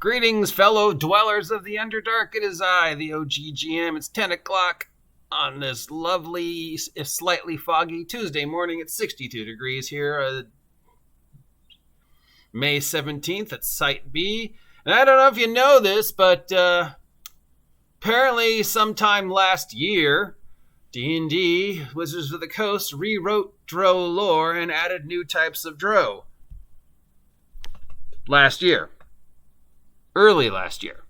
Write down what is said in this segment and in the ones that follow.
Greetings, fellow dwellers of the Underdark. It is I, the OGGM. It's 10 o'clock on this lovely, if slightly foggy, Tuesday morning. It's 62 degrees here, May 17th at Site B. And I don't know if you know this, but apparently sometime last year, D&D, Wizards of the Coast, rewrote Drow lore and added new types of Drow. Last year. Early last year.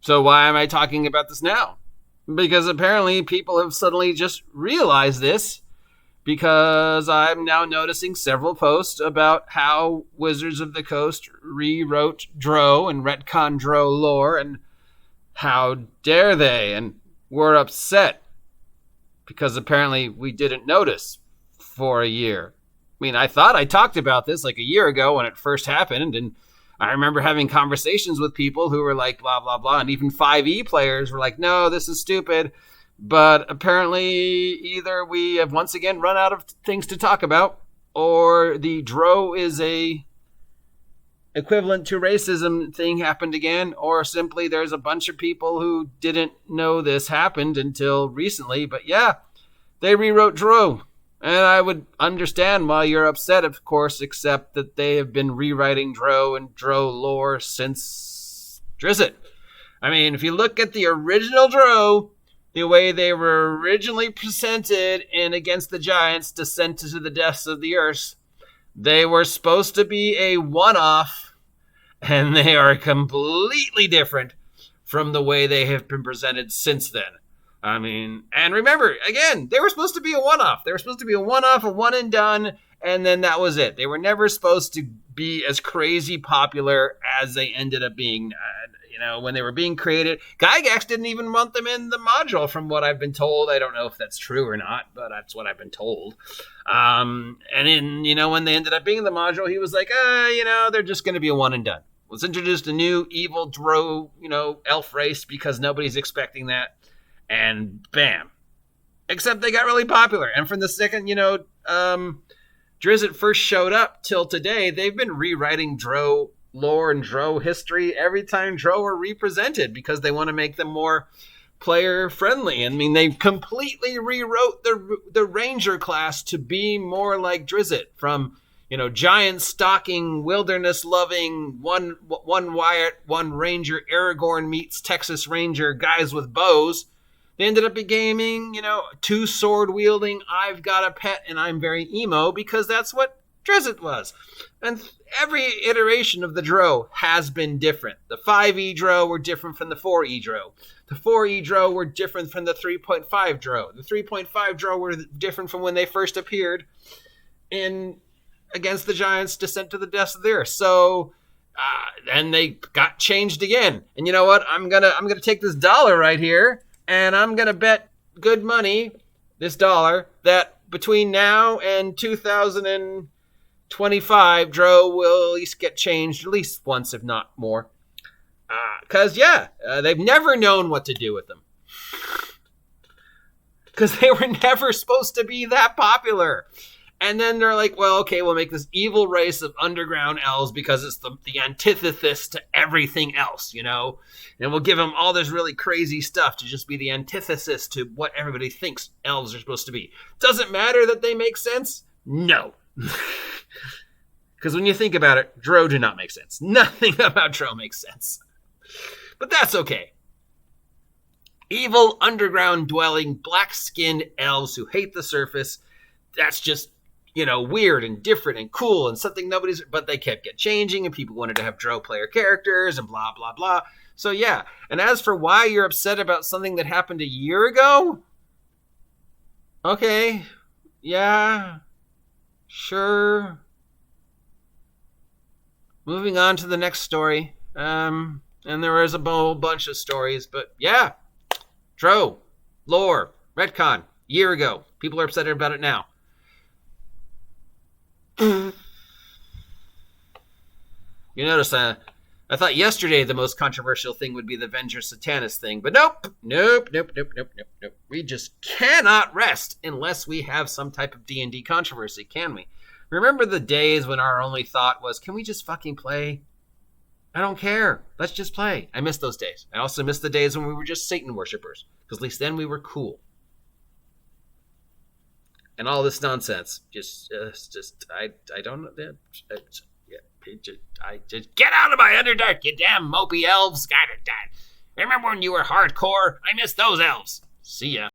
So why am I talking about this now? Because apparently people have suddenly just realized this, because I'm now noticing several posts about how Wizards of the Coast rewrote Drow and retcon Drow lore, and how dare they, and we're upset because apparently we didn't notice for a year. I mean, I thought I talked about this like a year ago when it first happened, and I remember having conversations with people who were like, blah, blah, blah. And even 5e players were like, no, this is stupid. But apparently either we have once again run out of things to talk about, or the Drow is a equivalent to racism thing happened again, or simply there's a bunch of people who didn't know this happened until recently. But yeah, they rewrote Drow. And I would understand why you're upset, of course, except that they have been rewriting Drow and Drow lore since Drizzt. I mean, if you look at the original Drow, the way they were originally presented in Against the Giants, Descent to the Depths of the Earth, they were supposed to be a one-off, and they are completely different from the way they have been presented since then. I mean, and remember, again, they were supposed to be a one-off. They were supposed to be a one-off, a one and done, and then that was it. They were never supposed to be as crazy popular as they ended up being, when they were being created. Gygax didn't even want them in the module, from what I've been told. I don't know if that's true or not, but that's what I've been told. And then, when they ended up being in the module, he was like, they're just going to be a one and done. Let's introduce a new evil Drow, elf race, because nobody's expecting that. And bam. Except they got really popular. And from the second, Drizzt first showed up till today, they've been rewriting Drow lore and Drow history every time Drow are represented, because they want to make them more player friendly. I mean, they completely rewrote the Ranger class to be more like Drizzt, from, giant stalking, wilderness loving, one Wyatt, one Ranger, Aragorn meets Texas Ranger, guys with bows. They ended up gaming, two sword-wielding, I've got a pet and I'm very emo, because that's what Drizzt was. And every iteration of the Drow has been different. The 5e Drow were different from the 4e Drow. The 4e Drow were different from the 3.5 Drow. The 3.5 Drow were different from when they first appeared in Against the Giants, Descent to the Depths of the Earth. So, and they got changed again. And you know what? I'm gonna take this dollar right here, and I'm going to bet good money, this dollar, that between now and 2025, Drow will at least get changed at least once, if not more. Because, they've never known what to do with them. Because they were never supposed to be that popular. And then they're like, well, okay, we'll make this evil race of underground elves because it's the antithesis to everything else, And we'll give them all this really crazy stuff to just be the antithesis to what everybody thinks elves are supposed to be. Doesn't matter that they make sense? No. Because when you think about it, Drow do not make sense. Nothing about Drow makes sense. But that's okay. Evil, underground-dwelling, black-skinned elves who hate the surface. That's just weird and different and cool and something but they kept changing, and people wanted to have Drow player characters and blah, blah, blah. So yeah. And as for why you're upset about something that happened a year ago, okay. Yeah. Sure. Moving on to the next story. And there is a whole bunch of stories, but yeah. Drow, lore, retcon, year ago. People are upset about it now. You notice I thought yesterday the most controversial thing would be the Venger Satanist thing, but nope. We just cannot rest unless we have some type of D&D controversy, can we? Remember the days when our only thought was, can we just fucking play? I don't care. Let's just play. I miss those days. I also miss the days when we were just Satan worshippers, because at least then we were cool. And all this nonsense, I don't know. I just get out of my Underdark, you damn mopey elves. God, remember when you were hardcore? I miss those elves. See ya.